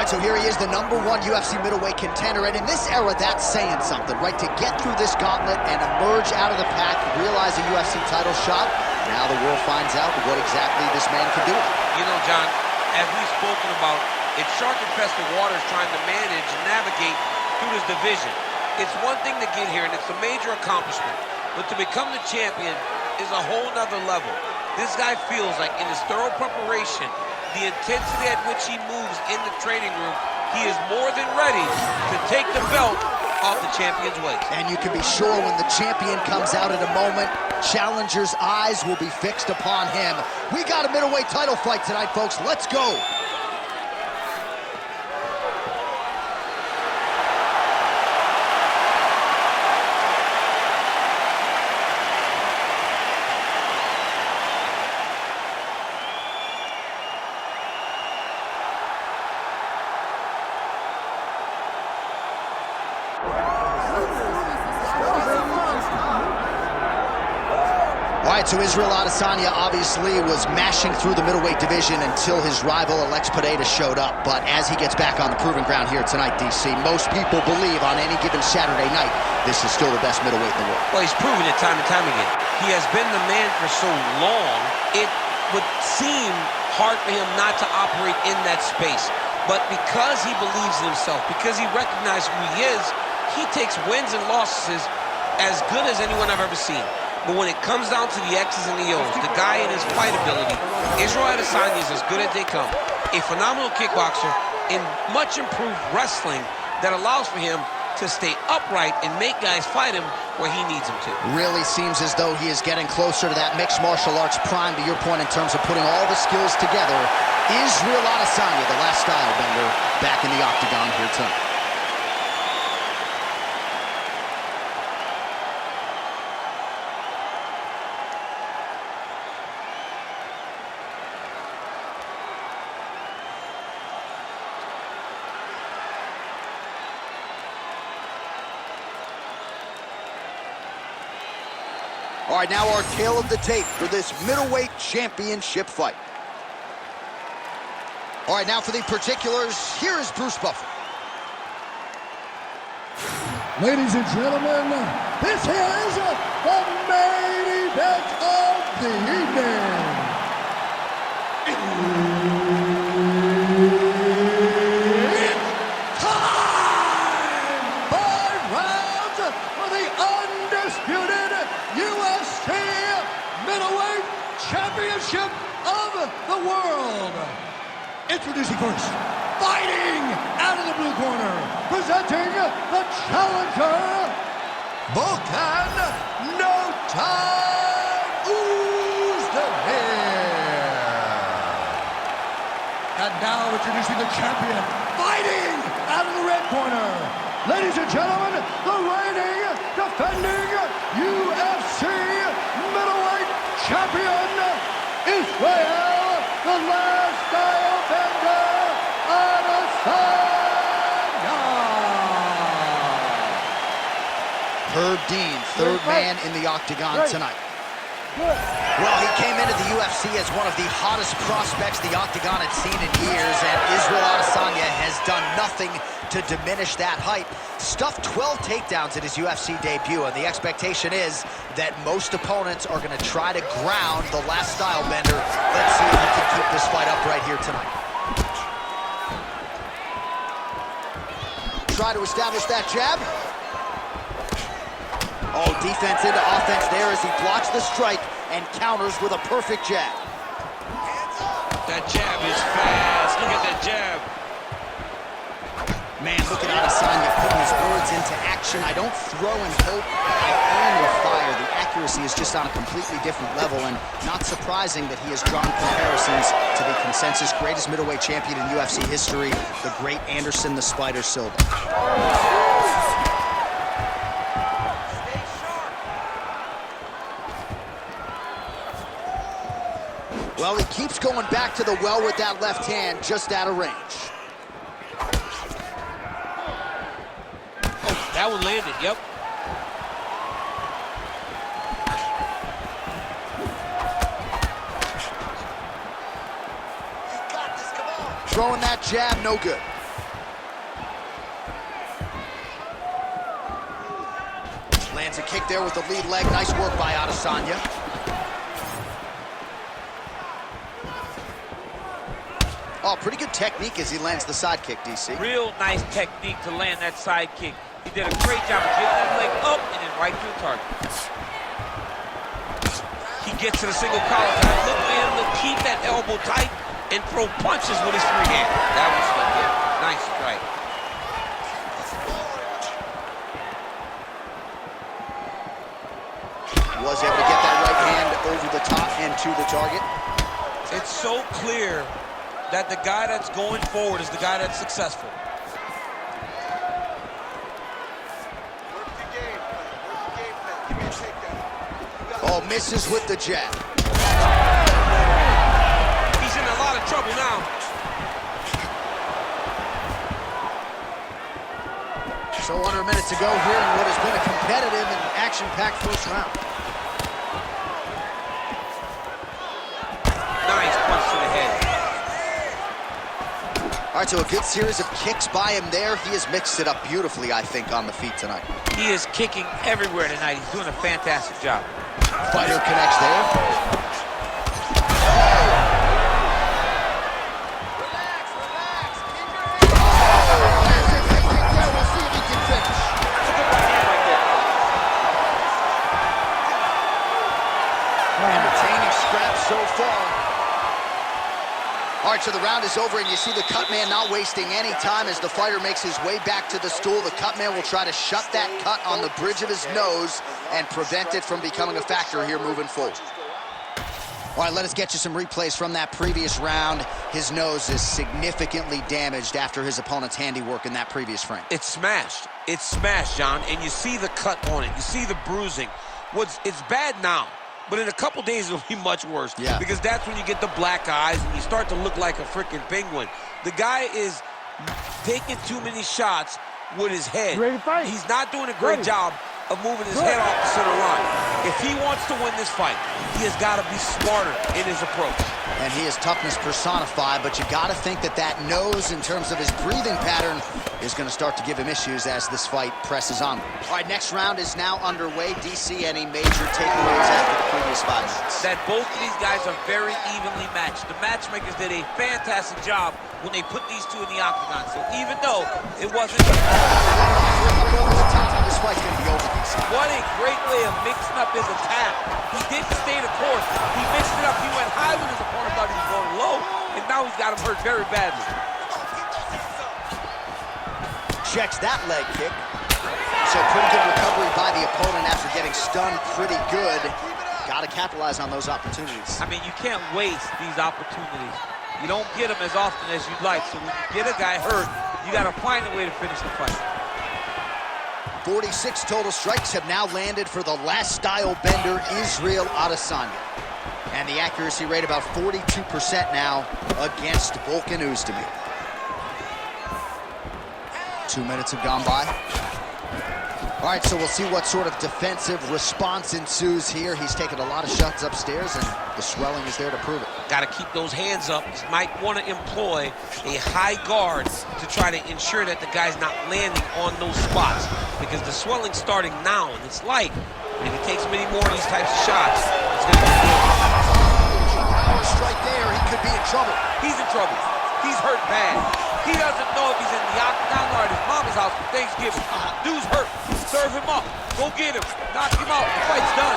right, so here he is, the #1 UFC middleweight contender, and in this era, that's saying something, right? To get through this gauntlet and emerge out of the pack, realize a UFC title shot, now the world finds out what exactly this man can do. You know, John, as we've spoken about, it's shark-infested waters trying to manage and navigate through this division. It's one thing to get here, and it's a major accomplishment, but to become the champion is a whole nother level. This guy feels like in his thorough preparation, the intensity at which he moves in the training room, he is more than ready to take the belt off the champion's waist. And you can be sure when the champion comes out at a moment, challengers' eyes will be fixed upon him. We got a middleweight title fight tonight, folks. Let's go. All right, so Israel Adesanya obviously was mashing through the middleweight division until his rival Alex Pereira showed up. But as he gets back on the proving ground here tonight, DC, most people believe on any given Saturday night, this is still the best middleweight in the world. Well, he's proven it time and time again. He has been the man for so long, it would seem hard for him not to operate in that space. But because he believes in himself, because he recognizes who he is, he takes wins and losses as good as anyone I've ever seen. But when it comes down to the X's and the O's, the guy in his fight ability, Israel Adesanya is as good as they come. A phenomenal kickboxer in much improved wrestling that allows for him to stay upright and make guys fight him where he needs them to. Really seems as though he is getting closer to that mixed martial arts prime, to your point, in terms of putting all the skills together. Israel Adesanya, the last style bender, back in the octagon here tonight. All right, now our tale of the tape for this middleweight championship fight. All right, now for the particulars, here is Bruce Buffer. Ladies and gentlemen, this is the main event of the evening. It's time! 5 rounds for the undisputed UFC Middleweight Championship of the World. Introducing first, fighting out of the blue corner, presenting the challenger, Volkan Oezdemir. And now introducing the champion, fighting out of the red corner, ladies and gentlemen, the reigning, defending UFC middleweight champion, Israel, the last style bender, Adesanya. Herb Dean, third man in the octagon tonight. Well, he came into the UFC as one of the hottest prospects the octagon had seen in years, and Israel Adesanya has done nothing to diminish that hype. Stuffed 12 takedowns in his UFC debut, and the expectation is that most opponents are going to try to ground the last style bender. Let's see if he can keep this fight up right here tonight. Try to establish that jab. Oh, defense into offense there as he blocks the strike and counters with a perfect jab. That jab is fast. Look at that jab. Man, look at Adesanya putting his words into action. I don't throw and hope, I aim with fire. The accuracy is just on a completely different level, and not surprising that he has drawn comparisons to the consensus greatest middleweight champion in UFC history, the great Anderson the Spider Silva. Well, he keeps going back to the well with that left hand, just out of range. Oh, that one landed, yep. Throwing that jab, no good. Lands a kick there with the lead leg. Nice work by Adesanya. Oh, pretty good technique as he lands the side kick, DC. Real nice technique to land that side kick. He did a great job of getting that leg up and then right to the target. He gets to the single collar tie. Look for him to keep that elbow tight and throw punches with his free hand. That was good. Nice strike. Was able to get that right hand over the top and to the target. It's so clear that the guy that's going forward is the guy that's successful. Oh, misses with the jab. He's in a lot of trouble now. So under a minute to go here in what has been a competitive and action-packed first round. Nice punch to the head. All right, so a good series of kicks by him there. He has mixed it up beautifully, I think, on the feet tonight. He is kicking everywhere tonight. He's doing a fantastic job. Fighter connects there. Entertaining scrap so far. All right, so the round is over, and you see the cut man not wasting any time as the fighter makes his way back to the stool. The cut man will try to shut that cut on the bridge of his nose and prevent it from becoming a factor here moving forward. All right, let us get you some replays from that previous round. His nose is significantly damaged after his opponent's handiwork in that previous frame. It's smashed. It's smashed, John, and you see the cut on it. You see the bruising. It's bad now, but in a couple days it'll be much worse. Yeah. Because that's when you get the black eyes and you start to look like a freaking penguin. The guy is taking too many shots with his head. Ready to fight? He's not doing a great job of moving his head off the center line. If he wants to win this fight, he has got to be smarter in his approach. And he is toughness personified, but you got to think that that nose, in terms of his breathing pattern, is going to start to give him issues as this fight presses on. All right, next round is now underway. DC, any major takeaways after the previous fight? That both of these guys are very evenly matched. The matchmakers did a fantastic job when they put these two in the octagon. So even though it wasn't... This fight's going to be over, DC. What a great way of mixing up his attack. He didn't stay the course. He mixed it up. He went high when his opponent thought he was going low, and now he's got him hurt very badly. Checks that leg kick. So pretty good recovery by the opponent after getting stunned pretty good. Got to capitalize on those opportunities. I mean, you can't waste these opportunities. You don't get them as often as you'd like. So when you get a guy hurt, you got to find a way to finish the fight. 46 total strikes have now landed for the last style bender, Israel Adesanya. And the accuracy rate about 42% now against Volkan Oezdemir. 2 minutes have gone by. All right, so we'll see what sort of defensive response ensues here. He's taken a lot of shots upstairs, and the swelling is there to prove it. Got to keep those hands up. He might want to employ a high guard to try to ensure that the guy's not landing on those spots, because the swelling's starting now, and it's light. And if he takes many more of these types of shots, it's going to be good. Power strike there, he could be in trouble. He's in trouble. He's hurt bad. He doesn't know if he's in the octagon or at his mama's house for Thanksgiving. Dude's hurt. Serve him up. Go get him. Knock him out. The fight's done.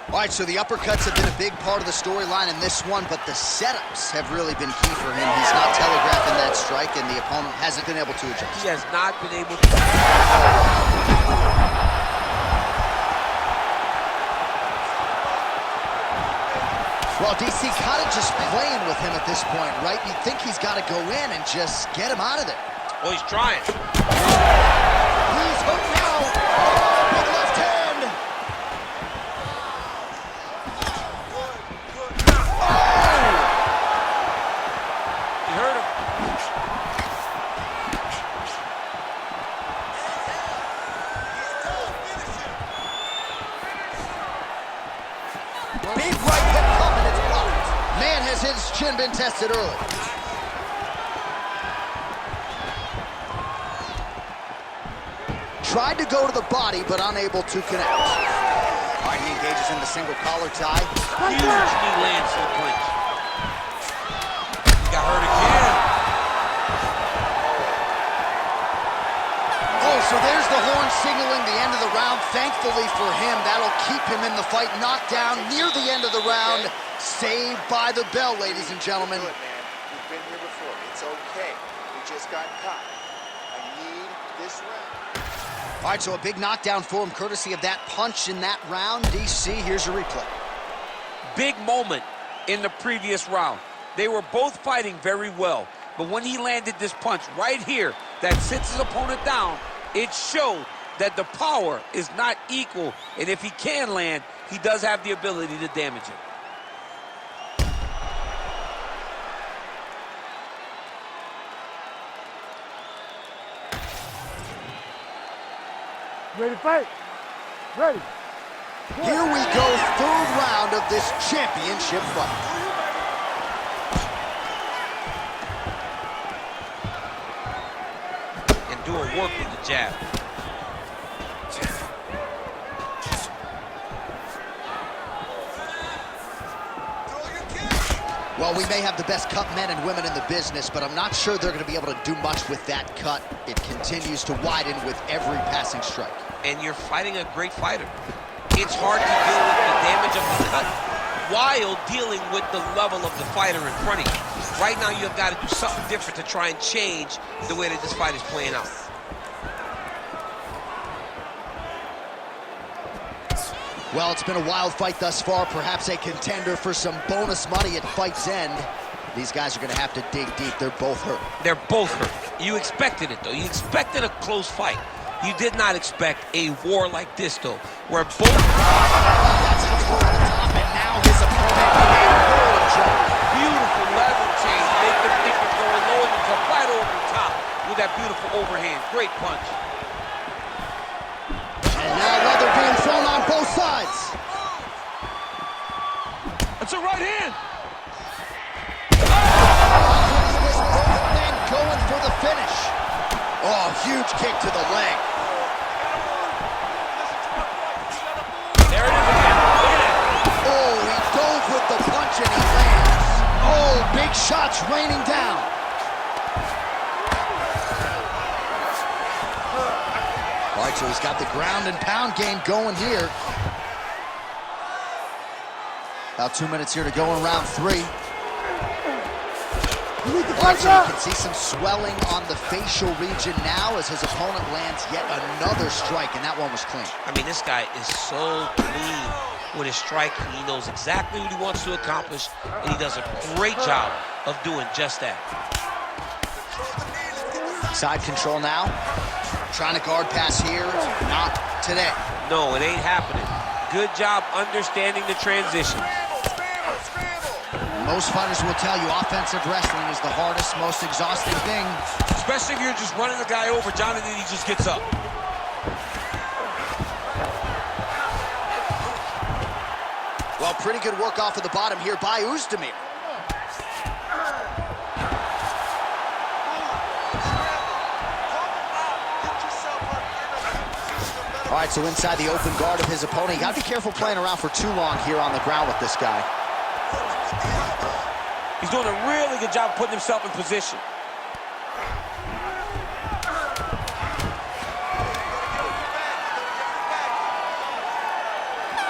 All right, so the uppercuts have been a big part of the storyline in this one, but the setups have really been key for him. He's not telegraphing that strike, and the opponent hasn't been able to adjust. He has not been able to. Well, DC kind of just playing with him at this point, right? You'd think he's got to go in and just get him out of there. Well, he's trying. He's hooked now. Oh, big left hand. He hurt him. Big right hook coming, it's blocked. Man, has his chin been tested early. Tried to go to the body, but unable to connect. All right, he engages in the single collar tie. Huge knee lands to the clinch. He got hurt again. Oh, so there's the horn signaling the end of the round. Thankfully for him, that'll keep him in the fight. Knocked down near the end of the round. Saved by the bell, ladies and gentlemen. Good, man. We've been here before. It's okay. We just got caught. I need this round. All right, so a big knockdown for him, courtesy of that punch in that round. DC, here's your replay. Big moment in the previous round. They were both fighting very well, but when he landed this punch right here that sits his opponent down, it showed that the power is not equal, and if he can land, he does have the ability to damage him. Ready to fight? Ready. Here we go, third round of this championship fight. And doing work with the jab. Well, we may have the best cut men and women in the business, but I'm not sure they're going to be able to do much with that cut. It continues to widen with every passing strike. And you're fighting a great fighter. It's hard to deal with the damage of the cut while dealing with the level of the fighter in front of you. Right now, you've got to do something different to try and change the way that this fight is playing out. Well, it's been a wild fight thus far, perhaps a contender for some bonus money at fight's end. These guys are going to have to dig deep. They're both hurt. They're both hurt. You expected it, though. You expected a close fight. You did not expect a war like this, though, where both... That's the over the top, and now his opponent in a world of trouble. Beautiful level change. Make them think you're going low and you come right over the top with that beautiful overhand. Great punch. And now leather being thrown on both sides. That's a right hand. This both men going for the finish. Oh, huge kick to the leg. There it is again. Look at that. Oh, he dove with the punch and he lands. Oh, big shots raining down. All right, so he's got the ground and pound game going here. About 2 minutes here to go in round 3. All right, so you can see some swelling on the facial region now as his opponent lands yet another strike, and that one was clean. I mean, this guy is so clean with his striking. He knows exactly what he wants to accomplish, and he does a great job of doing just that. Side control now. Trying to guard pass here. Not today. No, it ain't happening. Good job understanding the transition. Most fighters will tell you offensive wrestling is the hardest, most exhausting thing. Especially if you're just running the guy over, Jonathan, he just gets up. Well, pretty good work off of the bottom here by Oezdemir. All right, so inside the open guard of his opponent. You got to be careful playing around for too long here on the ground with this guy. He's doing a really good job putting himself in position.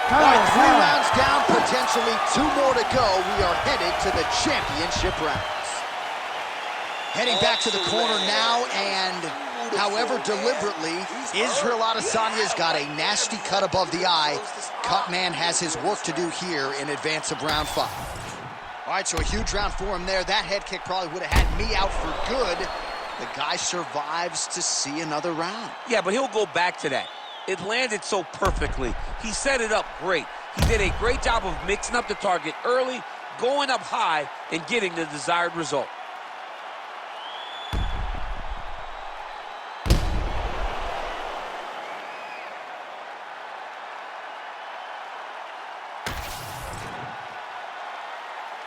All right, 3 rounds down, potentially 2 more to go. We are headed to the championship rounds. Heading back to the corner now, and however deliberately, Israel Adesanya's got a nasty cut above the eye. Cutman has his work to do here in advance of round 5. All right, so a huge round for him there. That head kick probably would have had me out for good. The guy survives to see another round. Yeah, but he'll go back to that. It landed so perfectly. He set it up great. He did a great job of mixing up the target early, going up high, and getting the desired result.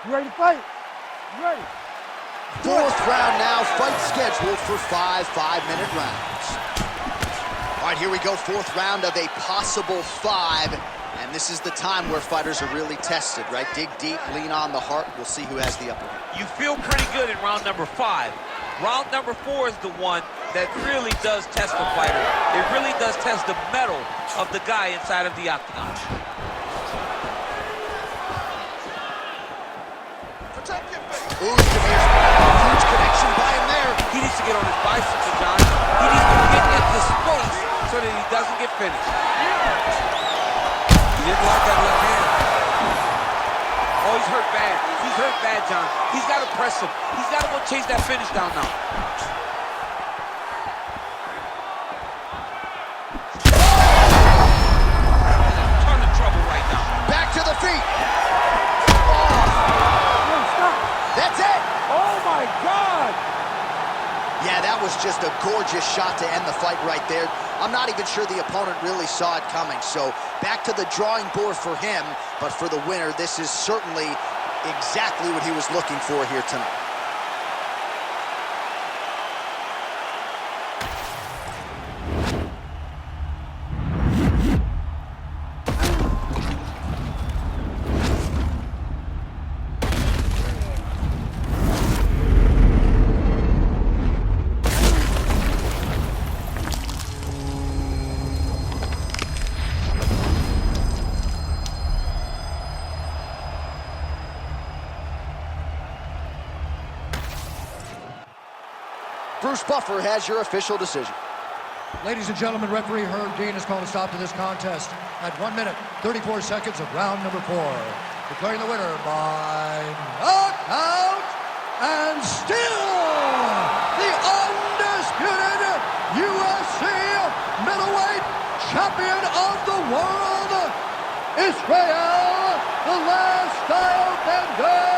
You ready to fight? You ready? 4th round now, fight scheduled for 5 5-minute rounds. All right, here we go, fourth round of a possible 5. And this is the time where fighters are really tested, right? Dig deep, lean on the heart. We'll see who has the upper hand. You feel pretty good in round number 5. Round number 4 is the one that really does test the fighter. It really does test the mettle of the guy inside of the octagon. Oezdemir's huge connection by him there. He needs to get on his bicycle, John. He needs to get into space so that he doesn't get finished. He didn't like that left hand. Oh, he's hurt bad. He's hurt bad, John. He's got to press him. He's got to go chase that finish down now. Ton of trouble right now. Back to the feet. That's it. Oh my God! Yeah, that was just a gorgeous shot to end the fight right there. I'm not even sure the opponent really saw it coming. So back to the drawing board for him. But for the winner, this is certainly exactly what he was looking for here tonight. Bruce Buffer has your official decision. Ladies and gentlemen, referee Herb Dean has called a stop to this contest at 1 minute, 34 seconds of round number 4. Declaring the winner by knockout and still the undisputed UFC middleweight champion of the world, Israel, the last style bender.